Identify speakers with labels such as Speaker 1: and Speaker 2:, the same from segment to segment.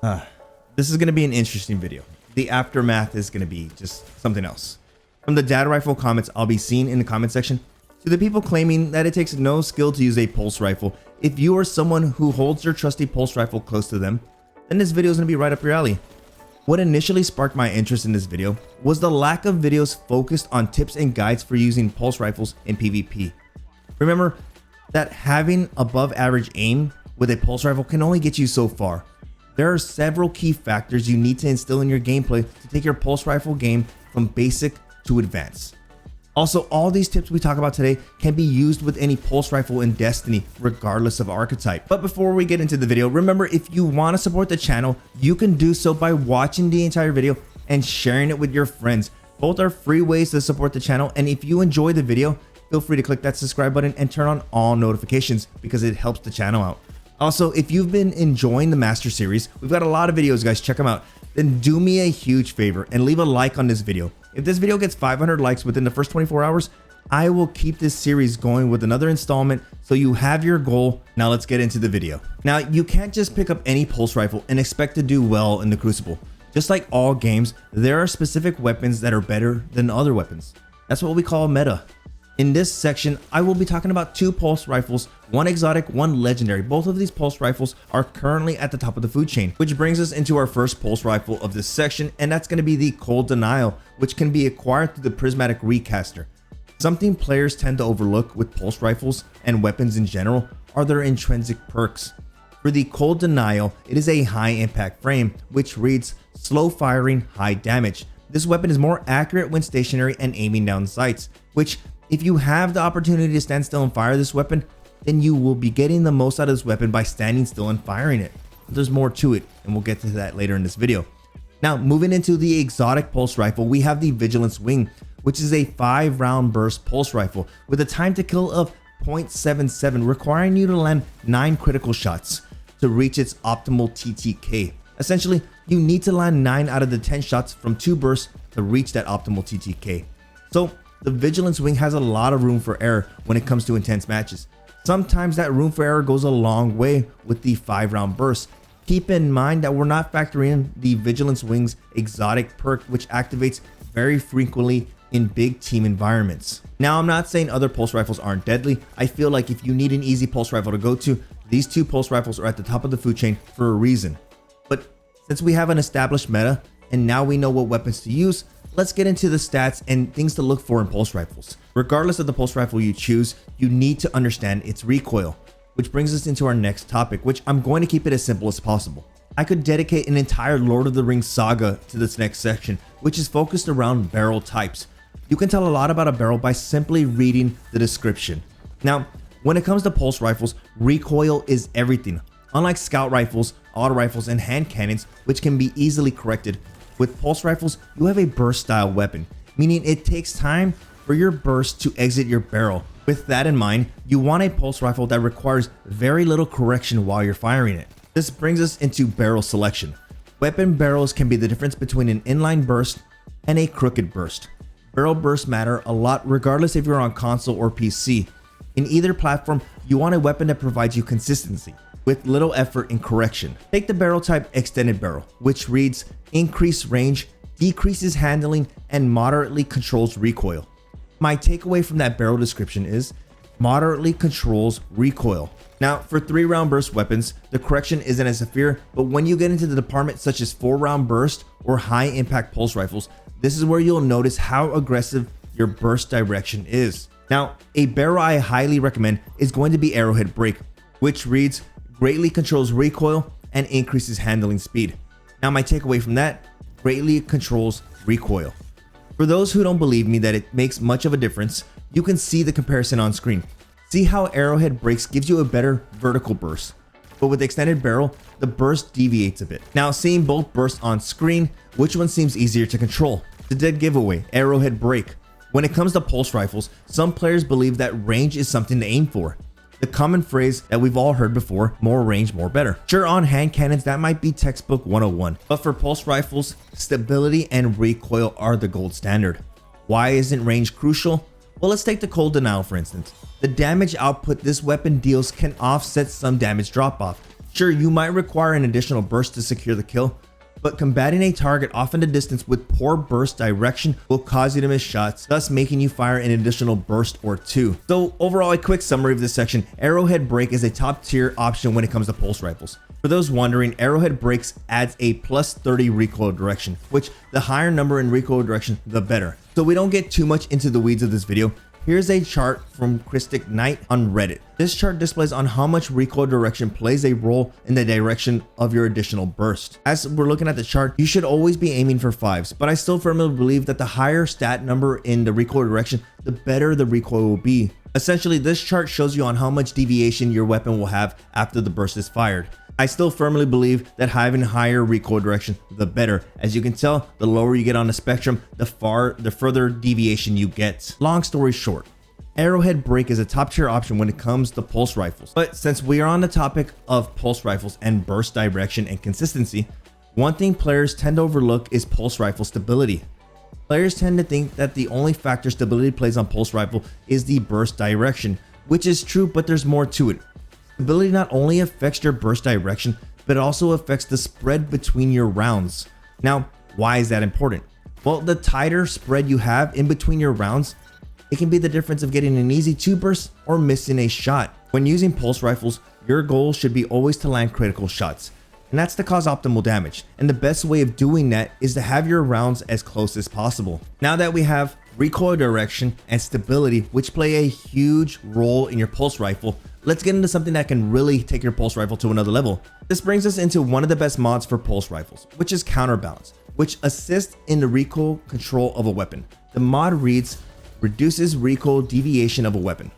Speaker 1: This is going to be an interesting video. The aftermath is going to be just something else. From the dad rifle comments I'll be seeing in the comment section, to the people claiming that it takes no skill to use a pulse rifle, if you are someone who holds your trusty pulse rifle close to them, then this video is going to be right up your alley. What initially sparked my interest in this video was the lack of videos focused on tips and guides for using pulse rifles in PvP. Remember that having above average aim with a pulse rifle can only get you so far. There are several key factors you need to instill in your gameplay to take your pulse rifle game from basic to advanced. Also, all these tips we talk about today can be used with any pulse rifle in Destiny, regardless of archetype. But before we get into the video, remember, if you want to support the channel, you can do so by watching the entire video and sharing it with your friends. Both are free ways to support the channel, and if you enjoy the video, feel free to click that subscribe button and turn on all notifications because it helps the channel out. Also, if you've been enjoying the Master Series, we've got a lot of videos, guys, check them out. Then do me a huge favor and leave a like on this video. If this video gets 500 likes within the first 24 hours, I will keep this series going with another installment so you have your goal. Now let's get into the video. Now, you can't just pick up any pulse rifle and expect to do well in the Crucible. Just like all games, there are specific weapons that are better than other weapons. That's what we call meta. In this section, I will be talking about two pulse rifles, one exotic, one legendary. Both of these pulse rifles are currently at the top of the food chain, which brings us into our first pulse rifle of this section, and that's going to be the Cold Denial, which can be acquired through the Prismatic Recaster. Something players tend to overlook with pulse rifles and weapons in general are their intrinsic perks. For the Cold Denial, it is a high impact frame, which reads slow firing, high damage. This weapon is more accurate when stationary and aiming down sights, which if you have the opportunity to stand still and fire this weapon, then you will be getting the most out of this weapon by standing still and firing it. But there's more to it, and we'll get to that later in this video. Now, moving into the exotic pulse rifle, we have the Vigilance Wing, which is a 5-round burst pulse rifle with a time to kill of 0.77, requiring you to land 9 critical shots to reach its optimal TTK. Essentially, you need to land 9 out of the 10 shots from 2 bursts to reach that optimal TTK. So, the Vigilance Wing has a lot of room for error when it comes to intense matches. Sometimes that room for error goes a long way with the 5-round burst. Keep in mind that we're not factoring in the Vigilance Wing's exotic perk, which activates very frequently in big team environments. Now, I'm not saying other pulse rifles aren't deadly. I feel like if you need an easy pulse rifle to go to, these two pulse rifles are at the top of the food chain for a reason. But since we have an established meta and now we know what weapons to use, let's get into the stats and things to look for in pulse rifles. Regardless of the pulse rifle you choose, you need to understand its recoil, which brings us into our next topic, which I'm going to keep it as simple as possible. I could dedicate an entire Lord of the Rings saga to this next section, which is focused around barrel types. You can tell a lot about a barrel by simply reading the description. Now, when it comes to pulse rifles, recoil is everything. Unlike scout rifles, auto rifles, and hand cannons, which can be easily corrected, with pulse rifles, you have a burst style weapon, meaning it takes time for your burst to exit your barrel. With that in mind, you want a pulse rifle that requires very little correction while you're firing it. This brings us into barrel selection. Weapon barrels can be the difference between an inline burst and a crooked burst. Barrel bursts matter a lot regardless if you're on console or PC. In either platform, you want a weapon that provides you consistency with little effort in correction. Take the barrel type extended barrel, which reads increased range, decreases handling, and moderately controls recoil. My takeaway from that barrel description is moderately controls recoil. Now, for 3-round burst weapons, the correction isn't as severe, but when you get into the department such as 4-round burst or high impact pulse rifles, this is where you'll notice how aggressive your burst direction is. Now, a barrel I highly recommend is going to be Arrowhead Break, which reads greatly controls recoil and increases handling speed. Now, my takeaway from that, greatly controls recoil. For those who don't believe me that it makes much of a difference, you can see the comparison on screen. See how Arrowhead Breaks gives you a better vertical burst, but with extended barrel, the burst deviates a bit. Now, seeing both bursts on screen, which one seems easier to control? The dead giveaway, Arrowhead Break. When it comes to pulse rifles, some players believe that range is something to aim for. The common phrase that we've all heard before, more range, more better. Sure, on hand cannons, that might be textbook 101, but for pulse rifles, stability and recoil are the gold standard. Why isn't range crucial? Well, let's take the Cold Denial for instance. The damage output this weapon deals can offset some damage drop off. Sure, you might require an additional burst to secure the kill, but combating a target off in the distance with poor burst direction will cause you to miss shots, thus making you fire an additional burst or two. So overall, a quick summary of this section: Arrowhead Break is a top tier option when it comes to pulse rifles. For those wondering, Arrowhead Breaks adds a plus 30 recoil direction, which the higher number in recoil direction, the better. So we don't get too much into the weeds of this video. Here's a chart from Christic Knight on Reddit. This chart displays on how much recoil direction plays a role in the direction of your additional burst. As we're looking at the chart, you should always be aiming for 5s, but I still firmly believe that the higher stat number in the recoil direction, the better the recoil will be. Essentially, this chart shows you on how much deviation your weapon will have after the burst is fired. I still firmly believe that having higher recoil direction, the better. As you can tell, the lower you get on the spectrum, the further deviation you get. Long story short, Arrowhead Break is a top tier option when it comes to pulse rifles. But since we are on the topic of pulse rifles and burst direction and consistency, one thing players tend to overlook is pulse rifle stability. Players tend to think that the only factor stability plays on pulse rifle is the burst direction, which is true, but there's more to it. Stability not only affects your burst direction, but it also affects the spread between your rounds. Now, why is that important? Well, the tighter spread you have in between your rounds, it can be the difference of getting an easy 2 burst or missing a shot. When using pulse rifles, your goal should be always to land critical shots, and that's to cause optimal damage. And the best way of doing that is to have your rounds as close as possible. Now that we have recoil direction and stability, which play a huge role in your pulse rifle, let's get into something that can really take your pulse rifle to another level. This brings us into one of the best mods for pulse rifles, which is counterbalance, which assists in the recoil control of a weapon. The mod reads, reduces recoil deviation of a weapon.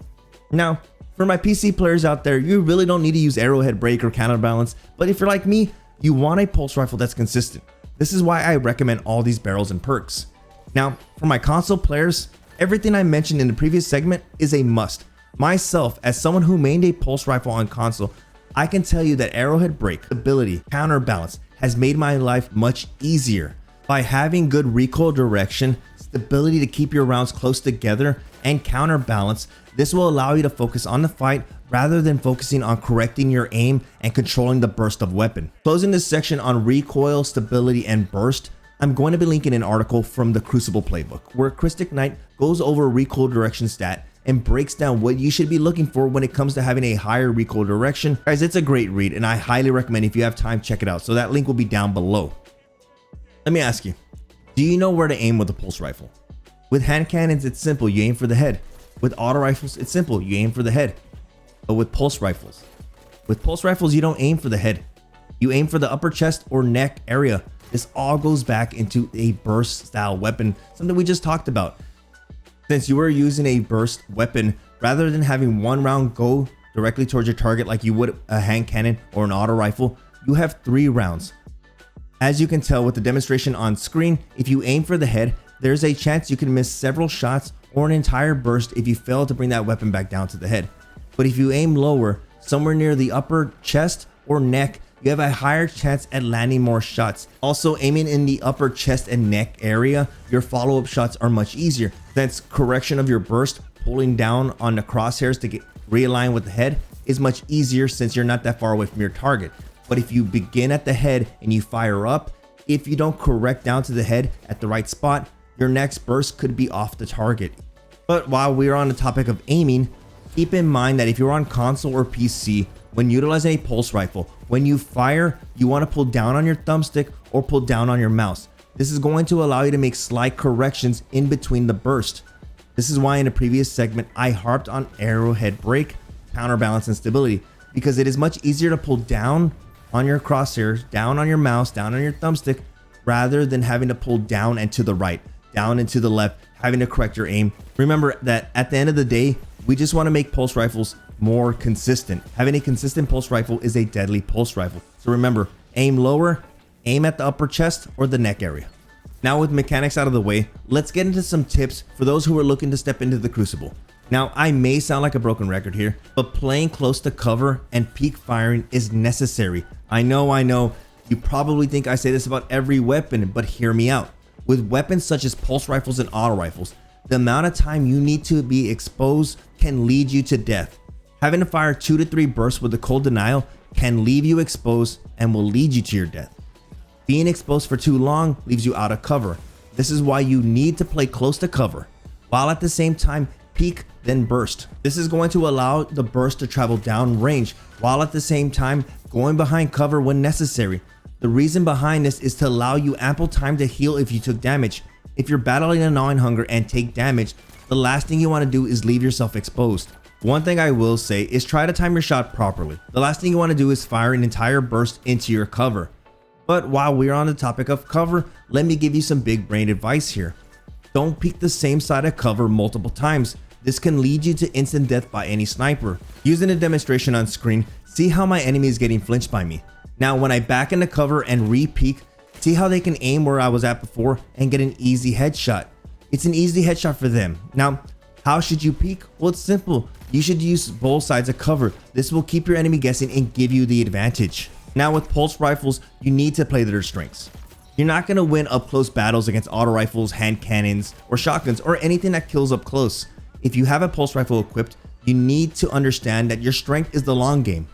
Speaker 1: Now, for my PC players out there, you really don't need to use Arrowhead Break or counterbalance, but if you're like me, you want a pulse rifle that's consistent. This is why I recommend all these barrels and perks. Now, for my console players, everything I mentioned in the previous segment is a must. Myself, as someone who mained a pulse rifle on console, I can tell you that Arrowhead Break, ability, counterbalance has made my life much easier. By having good recoil direction, stability to keep your rounds close together, and counterbalance, this will allow you to focus on the fight rather than focusing on correcting your aim and controlling the burst of weapon. Closing this section on recoil, stability, and burst, I'm going to be linking an article from the Crucible playbook where Christic Knight goes over recoil direction stat and breaks down what you should be looking for when it comes to having a higher recoil direction. Guys, it's a great read and I highly recommend, if you have time, check it out. So that link will be down below. Let me ask you, do you know where to aim with a pulse rifle? With hand cannons, it's simple, you aim for the head. With auto rifles, it's simple, you aim for the head. But with pulse rifles, you don't aim for the head. You aim for the upper chest or neck area. This all goes back into a burst style weapon, something we just talked about. Since you are using a burst weapon, rather than having one round go directly towards your target like you would a hand cannon or an auto rifle, you have 3 rounds. As you can tell with the demonstration on screen, if you aim for the head, there's a chance you can miss several shots or an entire burst if you fail to bring that weapon back down to the head. But if you aim lower, somewhere near the upper chest or neck, you have a higher chance at landing more shots. Also, aiming in the upper chest and neck area, your follow-up shots are much easier. That's correction of your burst, pulling down on the crosshairs to get realign with the head is much easier since you're not that far away from your target. But if you begin at the head and you fire up, if you don't correct down to the head at the right spot, your next burst could be off the target. But while we're on the topic of aiming, keep in mind that if you're on console or PC, when utilizing a pulse rifle, when you fire, you want to pull down on your thumbstick or pull down on your mouse. This is going to allow you to make slight corrections in between the burst. This is why in a previous segment, I harped on Arrowhead Break, counterbalance, and stability, because it is much easier to pull down on your crosshairs, down on your mouse, down on your thumbstick, rather than having to pull down and to the right, down and to the left, having to correct your aim. Remember that at the end of the day, we just want to make pulse rifles more consistent. Having a consistent pulse rifle is a deadly pulse rifle. So remember, aim lower, aim at the upper chest or the neck area. Now with mechanics out of the way, let's get into some tips for those who are looking to step into the Crucible. Now, I may sound like a broken record here, but playing close to cover and peek firing is necessary. I know, you probably think I say this about every weapon, but hear me out. With weapons such as pulse rifles and auto rifles, the amount of time you need to be exposed can lead you to death. Having to fire 2 to 3 bursts with a cold denial can leave you exposed and will lead you to your death. Being exposed for too long leaves you out of cover. This is why you need to play close to cover, while at the same time peek then burst. This is going to allow the burst to travel down range, while at the same time going behind cover when necessary. The reason behind this is to allow you ample time to heal if you took damage. If you're battling a gnawing hunger and take damage, the last thing you want to do is leave yourself exposed. One thing I will say is try to time your shot properly. The last thing you want to do is fire an entire burst into your cover. But while we're on the topic of cover, let me give you some big brain advice here. Don't peek the same side of cover multiple times. This can lead you to instant death by any sniper. Using a demonstration on screen, see how my enemy is getting flinched by me. Now when I back into cover and re-peek, see how they can aim where I was at before and get an easy headshot. It's an easy headshot for them. Now, how should you peek? Well, it's simple. You should use both sides of cover. This will keep your enemy guessing and give you the advantage. Now with pulse rifles, you need to play their strengths. You're not going to win up close battles against auto rifles, hand cannons, or shotguns, or anything that kills up close. If you have a pulse rifle equipped, you need to understand that your strength is the long game.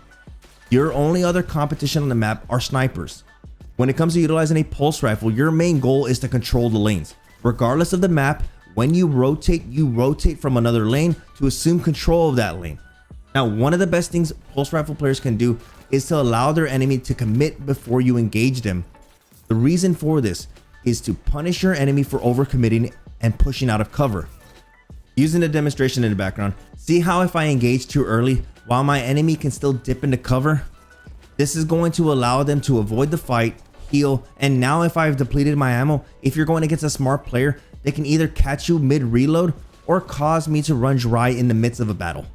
Speaker 1: Your only other competition on the map are snipers. When it comes to utilizing a pulse rifle, your main goal is to control the lanes. Regardless of the map, when you rotate from another lane to assume control of that lane. Now, one of the best things pulse rifle players can do is to allow their enemy to commit before you engage them. The reason for this is to punish your enemy for overcommitting and pushing out of cover. Using the demonstration in the background, see how if I engage too early while my enemy can still dip into cover? This is going to allow them to avoid the fight, heal, and now if I've depleted my ammo, if you're going against a smart player, they can either catch you mid-reload or cause me to run dry in the midst of a battle.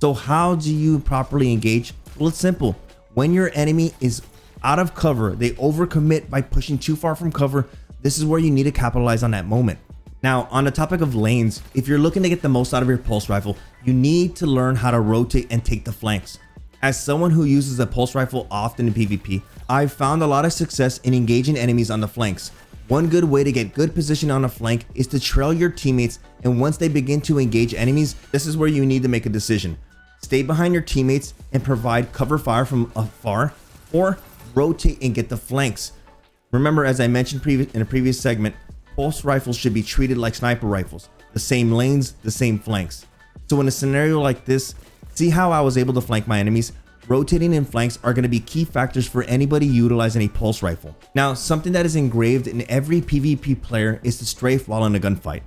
Speaker 1: So how do you properly engage? Well, it's simple. When your enemy is out of cover, they overcommit by pushing too far from cover. This is where you need to capitalize on that moment. Now, on the topic of lanes, if you're looking to get the most out of your pulse rifle, you need to learn how to rotate and take the flanks. As someone who uses a pulse rifle often in PvP, I've found a lot of success in engaging enemies on the flanks. One good way to get good position on a flank is to trail your teammates, and once they begin to engage enemies, this is where you need to make a decision. Stay behind your teammates and provide cover fire from afar, or rotate and get the flanks. Remember, as I mentioned in a previous segment, pulse rifles should be treated like sniper rifles. The same lanes, the same flanks. So in a scenario like this, see how I was able to flank my enemies? Rotating in flanks are going to be key factors for anybody utilizing a pulse rifle. Now, something that is engraved in every PvP player is to strafe while in a gunfight.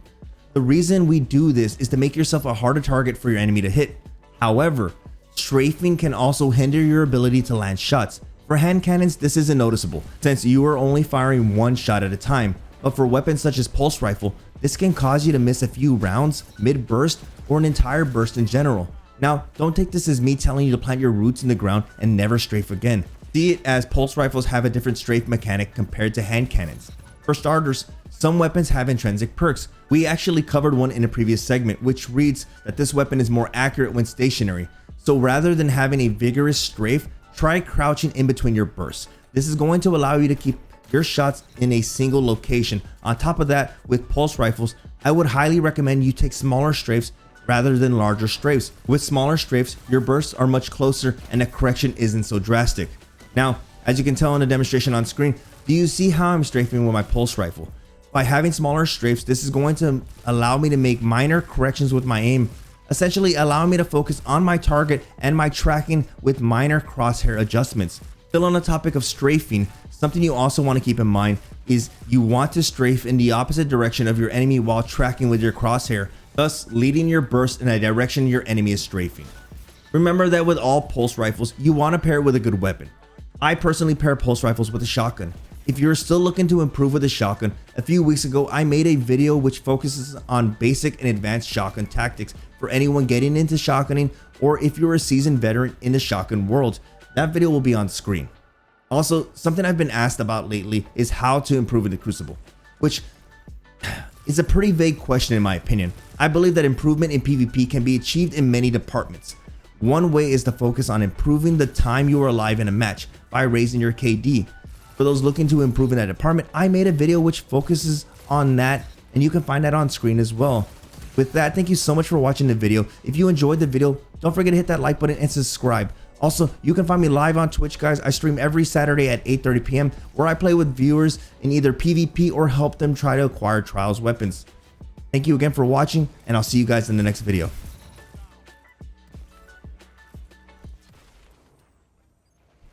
Speaker 1: The reason we do this is to make yourself a harder target for your enemy to hit. However, strafing can also hinder your ability to land shots. For hand cannons, this isn't noticeable, since you are only firing one shot at a time. But for weapons such as pulse rifle, this can cause you to miss a few rounds, mid-burst, or an entire burst in general. Now, don't take this as me telling you to plant your roots in the ground and never strafe again. See it as pulse rifles have a different strafe mechanic compared to hand cannons. For starters, some weapons have intrinsic perks. We actually covered one in a previous segment, which reads that this weapon is more accurate when stationary. So rather than having a vigorous strafe, try crouching in between your bursts. This is going to allow you to keep your shots in a single location. On top of that, with pulse rifles, I would highly recommend you take smaller strafes rather than larger strafes. With smaller strafes, your bursts are much closer and the correction isn't so drastic. Now, as you can tell in the demonstration on screen, do you see how I'm strafing with my pulse rifle? By having smaller strafes, this is going to allow me to make minor corrections with my aim, essentially allowing me to focus on my target and my tracking with minor crosshair adjustments. Still on the topic of strafing, something you also want to keep in mind is you want to strafe in the opposite direction of your enemy while tracking with your crosshair, thus leading your burst in a direction your enemy is strafing. Remember that with all pulse rifles, you want to pair it with a good weapon. I personally pair pulse rifles with a shotgun. If you're still looking to improve with a shotgun, a few weeks ago I made a video which focuses on basic and advanced shotgun tactics for anyone getting into shotgunning, or if you're a seasoned veteran in the shotgun world. That video will be on screen. Also, something I've been asked about lately is how to improve in the crucible, which is a pretty vague question in my opinion. I believe that improvement in PvP can be achieved in many departments. One way is to focus on improving the time you are alive in a match by raising your KD. For those looking to improve in that department, I made a video which focuses on that, and you can find that on screen as well. With that, thank you so much for watching the video. If you enjoyed the video, don't forget to hit that like button and subscribe. Also, you can find me live on Twitch, guys. I stream every Saturday at 8:30 p.m. where I play with viewers in either PvP or help them try to acquire Trials weapons. Thank you again for watching, and I'll see you guys in the next video.